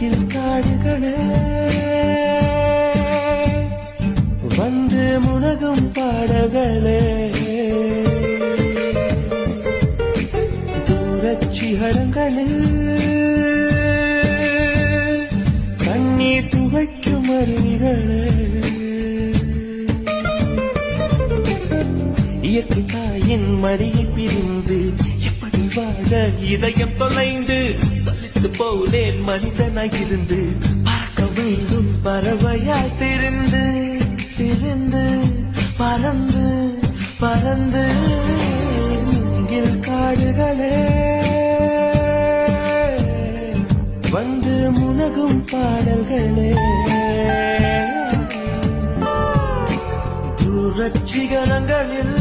மூங்கில் காடுகளே வந்து முனகும் பாடல்களே தூரச் சிகரங்களில் கண்ணீர் துவைக்கும் அருவிகளே இயற்கை தாயின் மடியில் பிரிந்து எப்படி வாழ இதயம் தொலைந்து சலித்து போனேன் மனிதனாயிருந்து பறக்க வேண்டும் பறவையாய் திரிந்து திரிந்து பறந்து பறந்து மூங்கில் காடுகளே வந்து முனகும் பாடல்களே தூரச் சிகரங்களில்